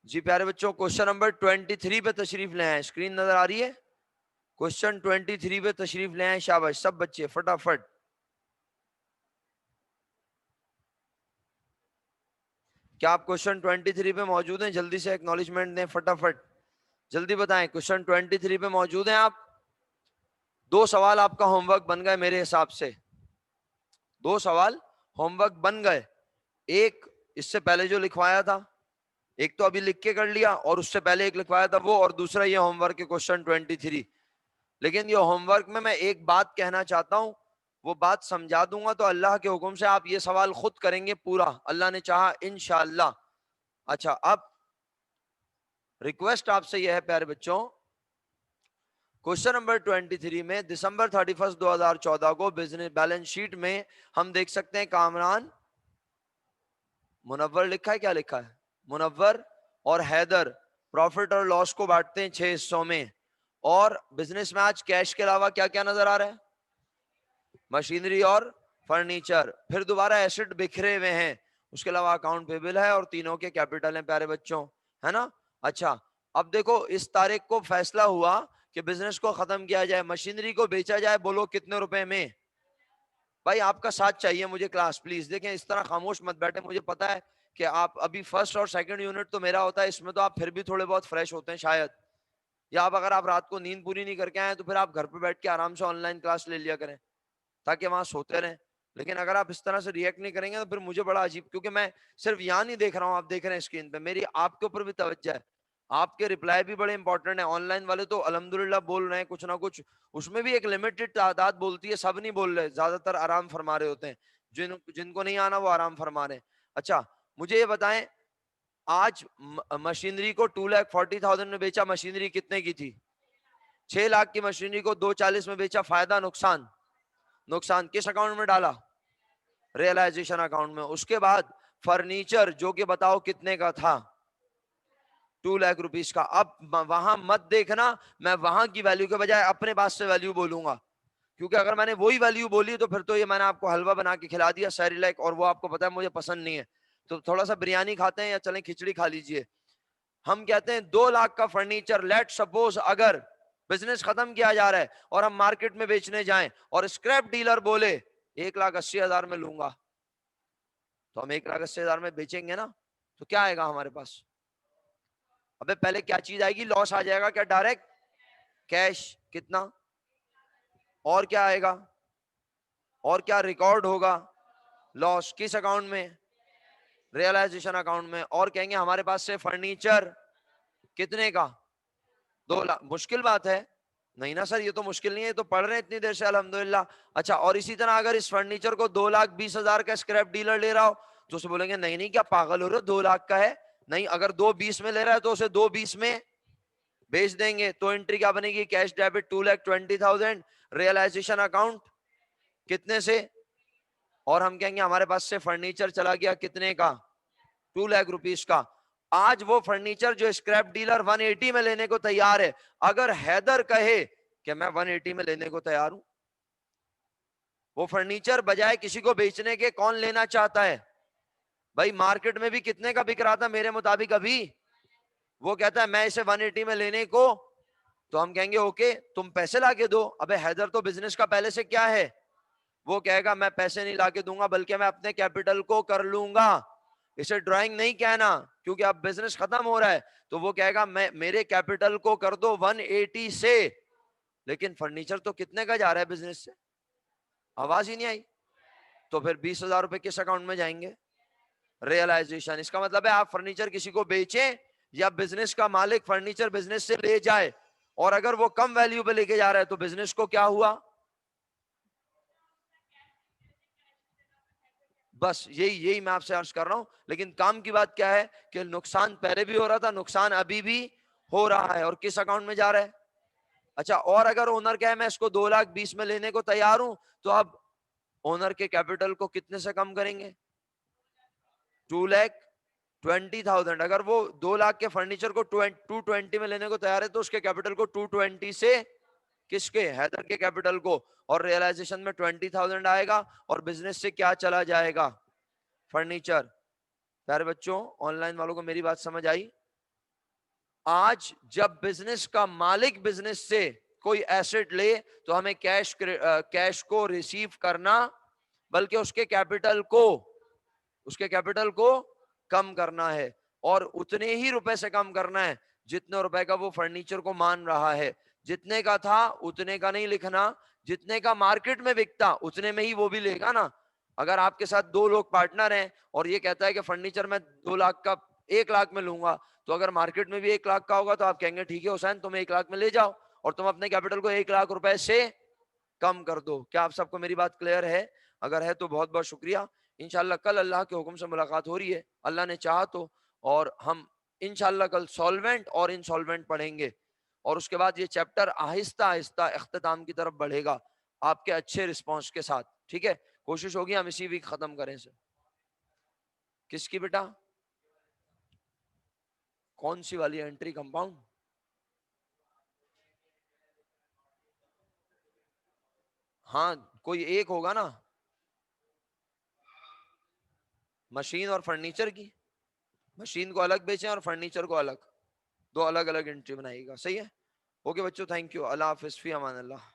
جی پیارے بچوں question number 23 پہ تشریف لے آئیں. اسکرین نظر آ رہی ہے؟ کوشچن 23 پہ تشریف لے آئیں. شاباش سب بچے فٹافٹ. کیا آپ کوشچن 23 پہ موجود ہیں؟ جلدی سے ایکنالجمنٹ دیں فٹافٹ. جلدی بتائیں کوشچن 23 پہ موجود ہیں آپ؟ 2 سوال آپ کا ہوم ورک بن گئے میرے حساب سے. 2 سوال ہوم ورک بن گئے. ایک اس سے پہلے جو لکھوایا تھا، ایک تو ابھی لکھ کے کر لیا، اور اس سے پہلے ایک لکھوایا تھا وہ، اور دوسرا یہ ہوم ورک کے کوشچن 23. لیکن یہ ہوم ورک میں ایک بات کہنا چاہتا ہوں، وہ بات سمجھا دوں گا تو اللہ کے حکم سے آپ یہ سوال خود کریں گے پورا، اللہ نے چاہا انشاءاللہ. اچھا اب ریکویسٹ آپ سے یہ ہے پیارے بچوں، کوشچن نمبر 23 میں دسمبر 31 2014 کو بزنس بیلنس شیٹ میں ہم دیکھ سکتے ہیں کامران، منور لکھا ہے، کیا لکھا ہے؟ منور اور حیدر پروفٹ اور لاس کو بانٹتے ہیں 6 حصوں میں. اور بزنس میں آج کیش کے علاوہ کیا کیا نظر آ رہا ہے؟ مشینری اور فرنیچر. پھر دوبارہ ایسٹ بکھرے ہوئے ہیں. اس کے علاوہ اکاؤنٹ پیبل ہے اور تینوں کے کیپٹل ہیں پیارے بچوں، ہے نا؟ اچھا اب دیکھو اس تاریخ کو فیصلہ ہوا کہ بزنس کو ختم کیا جائے، مشینری کو بیچا جائے. بولو کتنے روپے میں؟ بھائی آپ کا ساتھ چاہیے مجھے کلاس پلیز. دیکھیں اس طرح خاموش مت بیٹھے. مجھے پتا ہے کہ آپ ابھی فرسٹ اور سیکنڈ یونٹ تو میرا ہوتا ہے، اس میں تو آپ پھر بھی تھوڑے بہت فریش ہوتے ہیں شاید، یا آپ اگر آپ رات کو نیند پوری نہیں کر کے آئے تو پھر آپ گھر پہ بیٹھ کے آرام سے آن لائن کلاس لے لیا کریں تاکہ وہاں سوتے رہیں. لیکن اگر آپ اس طرح سے ریئیکٹ نہیں کریں گے تو پھر مجھے بڑا عجیب، کیونکہ میں صرف یہاں نہیں دیکھ رہا ہوں، آپ دیکھ رہے ہیں اسکرین پہ، میری آپ کے اوپر بھی توجہ ہے. آپ کے رپلائی بھی بڑے امپورٹنٹ ہیں. آن لائن والے تو الحمدللہ بول رہے ہیں کچھ نہ کچھ، اس میں بھی ایک لمیٹڈ تعداد بولتی ہے، سب نہیں بول رہے، زیادہ تر آرام فرما رہے ہوتے ہیں. جن کو نہیں آنا وہ آرام فرما رہے ہیں. اچھا مجھے یہ بتائیں، آج مشینری کو 2,40,000 میں بیچا، مشینری کتنے کی تھی؟ 6 لاکھ کی مشینری کو 2,40 میں بیچا. فائدہ نقصان؟ نقصان. کس اکاؤنٹ میں ڈالا؟ ریئلائزیشن اکاؤنٹ میں. اس کے بعد فرنیچر جو کہ بتاؤ کتنے کا تھا؟ 2 لاکھ روپیز کا. اب وہاں مت دیکھنا، میں وہاں کی ویلیو کے بجائے اپنے پاس سے ویلیو بولوں گا، کیونکہ اگر میں نے وہی ویلیو بولی تو پھر تو یہ میں نے آپ کو حلوہ بنا کے کھلا دیا سیری لائک، اور وہ آپ کو پتا ہے مجھے پسند نہیں ہے. تو تھوڑا سا بریانی کھاتے ہیں یا چلیں کھچڑی کھا لیجئے. ہم کہتے ہیں 2 لاکھ کا فرنیچر، لیٹ سپوز اگر بزنس ختم کیا جا رہا ہے اور ہم مارکیٹ میں بیچنے جائیں اور اسکریپ ڈیلر بولے 1,80,000 میں لوں گا، تو ہم 1,80,000 میں بیچیں گے نا. تو کیا آئے گا ہمارے پاس؟ ابے پہلے کیا چیز آئے گی؟ لاس آ جائے گا. کیا ڈائریکٹ کیش؟ کتنا؟ اور کیا آئے گا؟ اور کیا ریکارڈ ہوگا؟ لاس. کس اکاؤنٹ میں؟ ریئلائزیشن اکاؤنٹ میں. اور کہیں گے ہمارے پاس سے فرنیچر کتنے کا؟ 2 لاکھ. مشکل بات ہے؟ نہیں نا سر، یہ تو مشکل نہیں ہے، یہ تو پڑھ رہے ہیں اتنی دیر سے الحمدللہ. اچھا اور اسی طرح اگر اس فرنیچر کو 2,20,000 کا اسکریپ ڈیلر لے رہا ہو تو اسے بولیں گے نہیں نہیں کیا پاگل ہو رہے ہو، 2 لاکھ کا ہے. نہیں، اگر 2,20 میں لے رہا ہے تو اسے 2,20 میں بیچ دیں گے. تو انٹری کیا بنے گی؟ کیش ڈیبٹ 2,20,000، ریئلائزیشن اکاؤنٹ کتنے سے؟ اور ہم کہیں گے ہمارے پاس سے فرنیچر چلا گیا کتنے کا؟ 2 لاکھ روپیز کا. آج وہ فرنیچر جو اسکریپ ڈیلر 180 میں لینے کو تیار ہے، اگر حیدر کہے کہ میں 180 میں لینے کو تیار ہوں، وہ فرنیچر بجائے کسی کو بیچنے کے کون لینا چاہتا ہے؟ بھائی مارکیٹ میں بھی کتنے کا بک رہا تھا میرے مطابق ابھی؟ وہ کہتا ہے میں اسے 180 میں لینے کو، تو ہم کہیں گے اوکے تم پیسے لا کے دو. ابے حیدر تو بزنس کا پہلے سے کیا ہے؟ وہ کہے گا میں پیسے نہیں لا کے دوں گا بلکہ میں اپنے کیپٹل کو کر لوں گا. اسے ڈرائنگ نہیں کہنا کیونکہ اب بزنس ختم ہو رہا ہے. تو وہ کہے گا میں میرے کیپٹل کو کر دو 180 سے. لیکن فرنیچر تو کتنے کا جا رہا ہے بزنس سے؟ آواز ہی نہیں آئی. تو پھر 20,000 روپے کس اکاؤنٹ میں جائیں گے؟ ریئلائزیشن. اس کا مطلب ہے آپ فرنیچر کسی کو بیچیں یا بزنس کا مالک فرنیچر بزنس سے لے جائے، اور اگر وہ کم ویلیو پہ لے کے جا رہا ہے تو بزنس کو کیا ہوا؟ بس یہی میں آپ سے عرض کر رہا ہوں. لیکن کام کی بات کیا ہے کہ نقصان پہلے بھی ہو رہا تھا، نقصان ابھی بھی ہو رہا ہے، اور کس اکاؤنٹ میں جا رہا ہے؟ اچھا اور اگر اونر کہے میں اس کو 2,20,000 میں لینے کو تیار ہوں، تو اب اونر کے کیپٹل کو کتنے سے کم کریں گے؟ 2,20,000. اگر وہ 2 لاکھ کے فرنیچر کو 220 میں لینے کو تیار ہے تو اس کے کیپٹل کو 220 سے، کس کے؟ حیدر کے کیپٹل کو. اور ریئلائزیشن میں 20,000 آئے گا، اور بزنس سے کیا چلا جائے گا؟ فرنیچر. پیارے بچوں آن لائن والوں کو میری بات سمجھ آئی؟ آج جب بزنس کا مالک بزنس سے کوئی ایسٹ لے تو ہمیں کیش کو ریسیو کرنا بلکہ اس کے کیپٹل کو کم کرنا ہے، اور اتنے ہی روپے سے کم کرنا ہے جتنے روپے کا وہ فرنیچر کو مان رہا ہے. جتنے کا تھا اتنے کا نہیں لکھنا، جتنے کا مارکیٹ میں بکتا اتنے میں ہی وہ بھی لے گا نا. اگر آپ کے ساتھ 2 لوگ پارٹنر ہیں اور یہ کہتا ہے کہ فرنیچر میں 2 لاکھ کا 1 لاکھ میں لوں گا، تو اگر مارکیٹ میں بھی 1 لاکھ کا ہوگا تو آپ کہیں گے ٹھیک ہے حسین تم 1 لاکھ میں لے جاؤ اور تم اپنے کیپٹل کو 1 لاکھ روپے سے کم کر دو. کیا آپ سب کو میری بات کلیئر ہے؟ اگر ہے تو بہت بہت شکریہ. انشاءاللہ کل اللہ کے حکم سے ملاقات ہو رہی ہے اللہ نے چاہا تو، اور ہم انشاءاللہ کل سولوینٹ اور انسولوینٹ پڑھیں گے، اور اس کے بعد یہ چیپٹر آہستہ آہستہ اختتام کی طرف بڑھے گا آپ کے اچھے رسپانس کے ساتھ. ٹھیک ہے، کوشش ہوگی ہم اسی ویک ختم کریں سے. کس کی بیٹا؟ کون سی والی انٹری کمپاؤنڈ؟ ہاں کوئی ایک ہوگا نا، مشین اور فرنیچر کی. مشین کو الگ بیچیں اور فرنیچر کو الگ، 2 الگ الگ انٹری بنائیے گا. صحیح ہے، اوکے بچوں، تھینک یو، اللہ حافظ، فی امان اللہ.